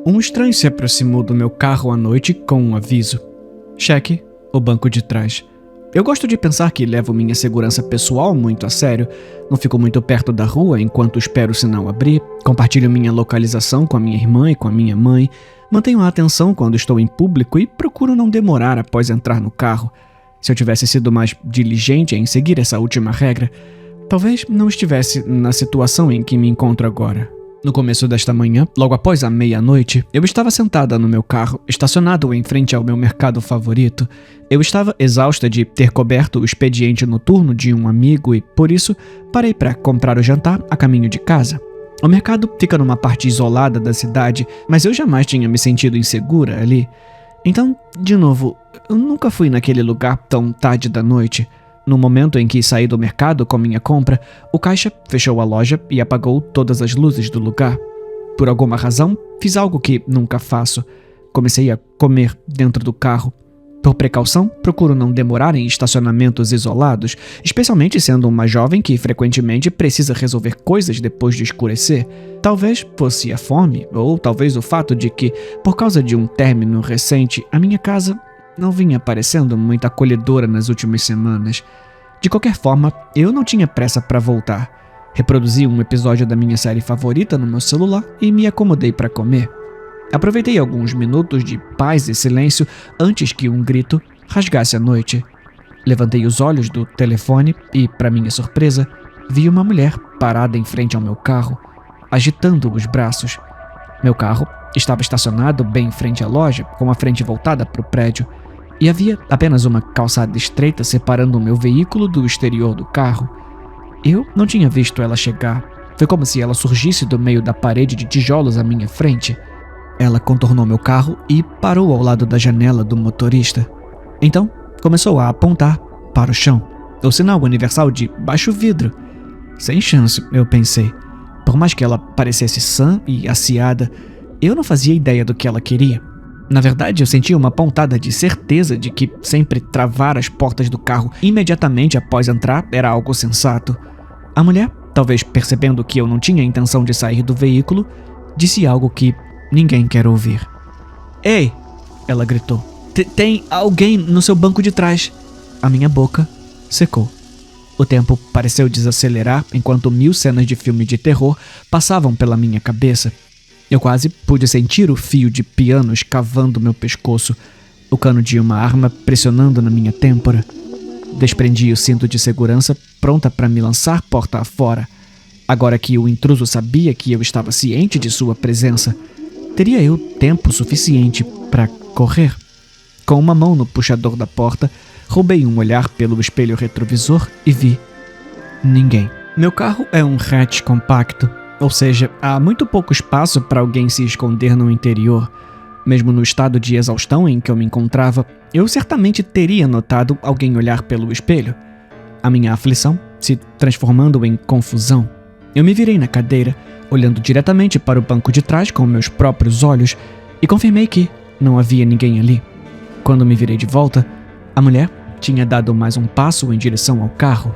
Um estranho se aproximou do meu carro à noite com um aviso. Cheque o banco de trás. Eu gosto de pensar que levo minha segurança pessoal muito a sério. Não fico muito perto da rua enquanto espero o sinal abrir. Compartilho minha localização com a minha irmã e com a minha mãe. Mantenho a atenção quando estou em público e procuro não demorar após entrar no carro. Se eu tivesse sido mais diligente em seguir essa última regra, talvez não estivesse na situação em que me encontro agora. No começo desta manhã, logo após a meia-noite, eu estava sentada no meu carro, estacionado em frente ao meu mercado favorito. Eu estava exausta de ter coberto o expediente noturno de um amigo e, por isso, parei para comprar o jantar a caminho de casa. O mercado fica numa parte isolada da cidade, mas eu jamais tinha me sentido insegura ali. Então, de novo, eu nunca fui naquele lugar tão tarde da noite. No momento em que saí do mercado com minha compra, o caixa fechou a loja e apagou todas as luzes do lugar. Por alguma razão, fiz algo que nunca faço. Comecei a comer dentro do carro. Por precaução, procuro não demorar em estacionamentos isolados, especialmente sendo uma jovem que frequentemente precisa resolver coisas depois de escurecer. Talvez fosse a fome, ou talvez o fato de que, por causa de um término recente, a minha casa não vinha parecendo muito acolhedora nas últimas semanas. De qualquer forma, eu não tinha pressa para voltar. Reproduzi um episódio da minha série favorita no meu celular e me acomodei para comer. Aproveitei alguns minutos de paz e silêncio antes que um grito rasgasse a noite. Levantei os olhos do telefone e, para minha surpresa, vi uma mulher parada em frente ao meu carro, agitando os braços. Meu carro estava estacionado bem em frente à loja, com a frente voltada para o prédio. E havia apenas uma calçada estreita separando o meu veículo do exterior do carro. Eu não tinha visto ela chegar. Foi como se ela surgisse do meio da parede de tijolos à minha frente. Ela contornou meu carro e parou ao lado da janela do motorista. Então, começou a apontar para o chão, o sinal universal de baixo vidro. Sem chance, eu pensei. Por mais que ela parecesse sã e aciada, eu não fazia ideia do que ela queria. Na verdade, eu sentia uma pontada de certeza de que sempre travar as portas do carro imediatamente após entrar era algo sensato. A mulher, talvez percebendo que eu não tinha intenção de sair do veículo, disse algo que ninguém quer ouvir. "Ei!" ela gritou. Tem alguém no seu banco de trás." A minha boca secou. O tempo pareceu desacelerar enquanto 1000 cenas de filme de terror passavam pela minha cabeça. Eu quase pude sentir o fio de piano escavando meu pescoço, o cano de uma arma pressionando na minha têmpora. Desprendi o cinto de segurança, pronta para me lançar porta afora. Agora que o intruso sabia que eu estava ciente de sua presença, teria eu tempo suficiente para correr? Com uma mão no puxador da porta, roubei um olhar pelo espelho retrovisor e vi ninguém. Meu carro é um hatch compacto. Ou seja, há muito pouco espaço para alguém se esconder no interior. Mesmo no estado de exaustão em que eu me encontrava, eu certamente teria notado alguém olhar pelo espelho. A minha aflição se transformando em confusão. Eu me virei na cadeira, olhando diretamente para o banco de trás com meus próprios olhos e confirmei que não havia ninguém ali. Quando me virei de volta, a mulher tinha dado mais um passo em direção ao carro.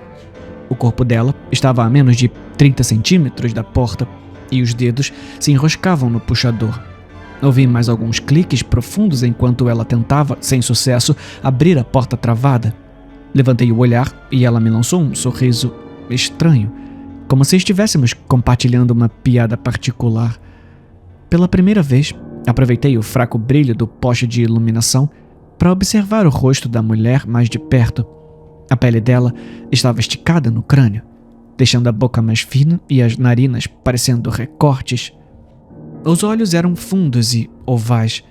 O corpo dela estava a menos de 30 centímetros da porta e os dedos se enroscavam no puxador. Ouvi mais alguns cliques profundos enquanto ela tentava, sem sucesso, abrir a porta travada. Levantei o olhar e ela me lançou um sorriso estranho, como se estivéssemos compartilhando uma piada particular. Pela primeira vez, aproveitei o fraco brilho do poste de iluminação para observar o rosto da mulher mais de perto. A pele dela estava esticada no crânio, deixando a boca mais fina e as narinas parecendo recortes. Os olhos eram fundos e ovais,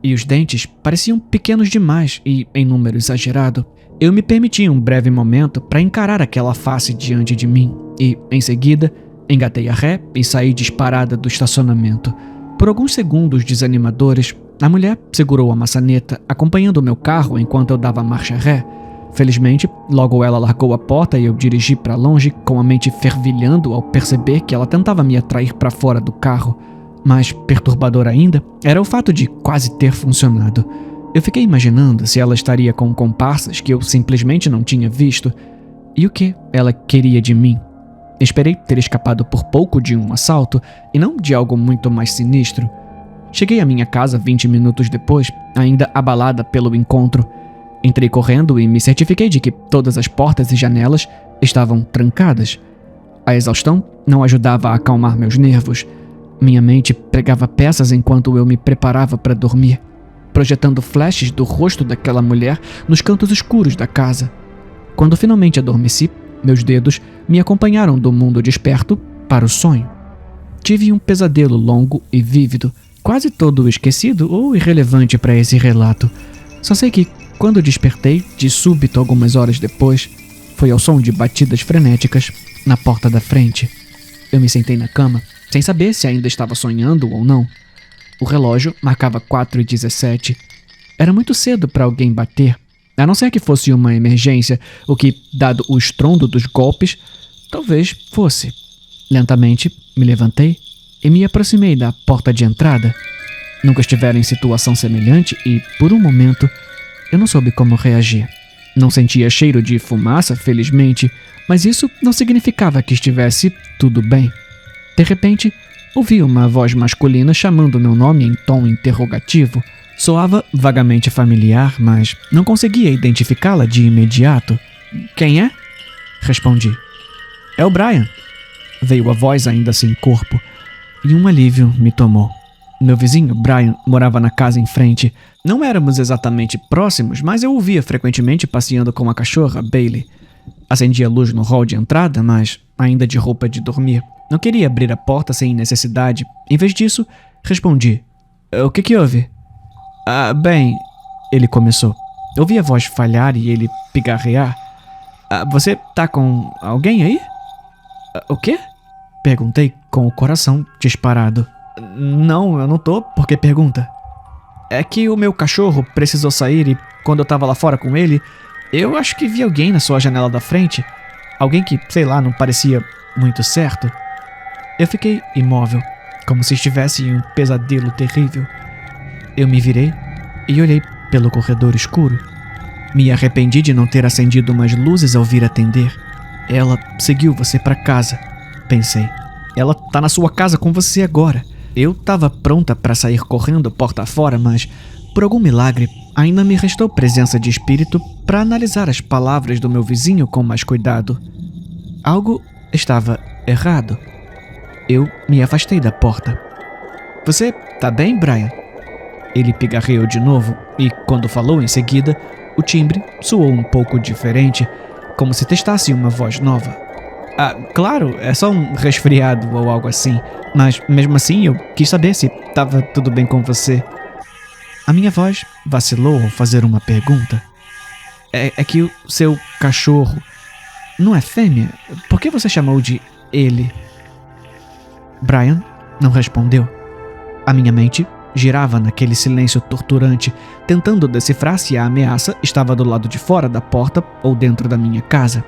e os dentes pareciam pequenos demais e em número exagerado. Eu me permiti um breve momento para encarar aquela face diante de mim e, em seguida, engatei a ré e saí disparada do estacionamento. Por alguns segundos desanimadores, a mulher segurou a maçaneta, acompanhando o meu carro enquanto eu dava marcha ré. Felizmente, logo ela largou a porta e eu dirigi para longe, com a mente fervilhando ao perceber que ela tentava me atrair para fora do carro. Mais perturbador ainda era o fato de quase ter funcionado. Eu fiquei imaginando se ela estaria com comparsas que eu simplesmente não tinha visto. E o que ela queria de mim? Esperei ter escapado por pouco de um assalto e não de algo muito mais sinistro. Cheguei à minha casa 20 minutos depois, ainda abalada pelo encontro. Entrei correndo e me certifiquei de que todas as portas e janelas estavam trancadas. A exaustão não ajudava a acalmar meus nervos. Minha mente pregava peças enquanto eu me preparava para dormir, projetando flashes do rosto daquela mulher nos cantos escuros da casa. Quando finalmente adormeci, meus dedos me acompanharam do mundo desperto para o sonho. Tive um pesadelo longo e vívido, quase todo esquecido ou irrelevante para esse relato. Só sei que, quando despertei, de súbito algumas horas depois, foi ao som de batidas frenéticas na porta da frente. Eu me sentei na cama, sem saber se ainda estava sonhando ou não. O relógio marcava 4h17. Era muito cedo para alguém bater, a não ser que fosse uma emergência, o que, dado o estrondo dos golpes, talvez fosse. Lentamente, me levantei e me aproximei da porta de entrada. Nunca estivera em situação semelhante e, por um momento, eu não soube como reagir. Não sentia cheiro de fumaça, felizmente, mas isso não significava que estivesse tudo bem. De repente, ouvi uma voz masculina chamando meu nome em tom interrogativo. Soava vagamente familiar, mas não conseguia identificá-la de imediato. "Quem é?" respondi. "É o Brian." Veio a voz ainda sem corpo, e um alívio me tomou. Meu vizinho, Brian, morava na casa em frente. Não éramos exatamente próximos, mas eu o via frequentemente passeando com a cachorra, Bailey. Acendi a luz no hall de entrada, mas ainda de roupa de dormir. Não queria abrir a porta sem necessidade. Em vez disso, respondi. "O que houve?" Bem, ele começou. Ouvi a voz falhar e ele pigarrear. Você tá com alguém aí?" "O quê?" Perguntei com o coração disparado. "Não, eu não tô. Por que pergunta?" "É que o meu cachorro precisou sair e quando eu tava lá fora com ele, eu acho que vi alguém na sua janela da frente. Alguém que, sei lá, não parecia muito certo." Eu fiquei imóvel, como se estivesse em um pesadelo terrível. Eu me virei e olhei pelo corredor escuro. Me arrependi de não ter acendido umas luzes ao vir atender. "Ela seguiu você para casa", pensei. "Ela tá na sua casa com você agora." Eu estava pronta para sair correndo porta fora, mas, por algum milagre, ainda me restou presença de espírito para analisar as palavras do meu vizinho com mais cuidado. Algo estava errado. Eu me afastei da porta. "Você tá bem, Brian?" Ele pigarreou de novo e, quando falou em seguida, o timbre soou um pouco diferente, como se testasse uma voz nova. Claro, é só um resfriado ou algo assim, mas mesmo assim eu quis saber se estava tudo bem com você." A minha voz vacilou ao fazer uma pergunta. É que o seu cachorro não é fêmea? Por que você chamou de ele?" Brian não respondeu. A minha mente girava naquele silêncio torturante, tentando decifrar se a ameaça estava do lado de fora da porta ou dentro da minha casa.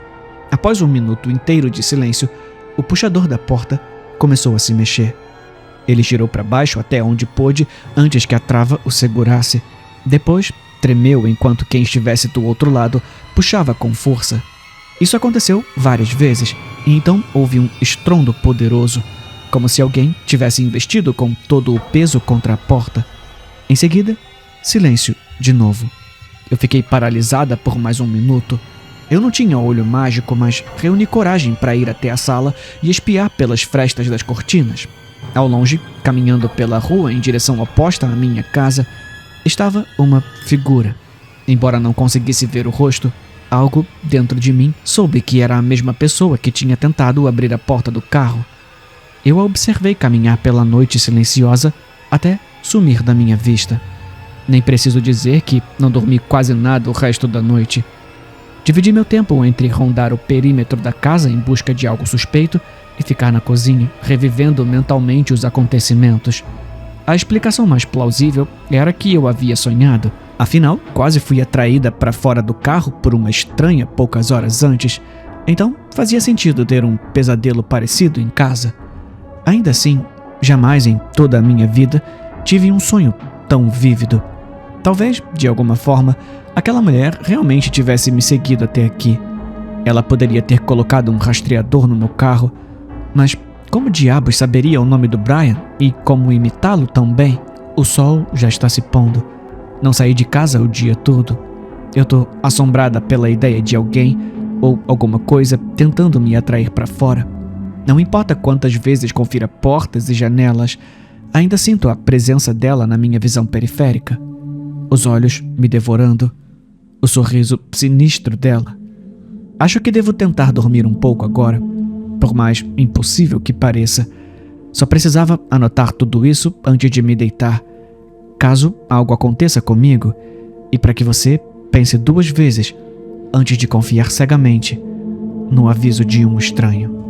Após um minuto inteiro de silêncio, o puxador da porta começou a se mexer. Ele girou para baixo até onde pôde antes que a trava o segurasse. Depois, tremeu enquanto quem estivesse do outro lado puxava com força. Isso aconteceu várias vezes, e então houve um estrondo poderoso, como se alguém tivesse investido com todo o peso contra a porta. Em seguida, silêncio de novo. Eu fiquei paralisada por mais um minuto. Eu não tinha olho mágico, mas reuni coragem para ir até a sala e espiar pelas frestas das cortinas. Ao longe, caminhando pela rua em direção oposta à minha casa, estava uma figura. Embora não conseguisse ver o rosto, algo dentro de mim soube que era a mesma pessoa que tinha tentado abrir a porta do carro. Eu a observei caminhar pela noite silenciosa até sumir da minha vista. Nem preciso dizer que não dormi quase nada o resto da noite. Dividi meu tempo entre rondar o perímetro da casa em busca de algo suspeito e ficar na cozinha, revivendo mentalmente os acontecimentos. A explicação mais plausível era que eu havia sonhado. Afinal, quase fui atraída para fora do carro por uma estranha poucas horas antes. Então, fazia sentido ter um pesadelo parecido em casa. Ainda assim, jamais em toda a minha vida tive um sonho tão vívido. Talvez, de alguma forma, aquela mulher realmente tivesse me seguido até aqui. Ela poderia ter colocado um rastreador no meu carro, mas como diabos saberia o nome do Brian e como imitá-lo tão bem? O sol já está se pondo. Não saí de casa o dia todo. Eu tô assombrada pela ideia de alguém ou alguma coisa tentando me atrair para fora. Não importa quantas vezes confira portas e janelas, ainda sinto a presença dela na minha visão periférica. Os olhos me devorando, o sorriso sinistro dela. Acho que devo tentar dormir um pouco agora, por mais impossível que pareça. Só precisava anotar tudo isso antes de me deitar, caso algo aconteça comigo, e para que você pense 2 vezes antes de confiar cegamente no aviso de um estranho.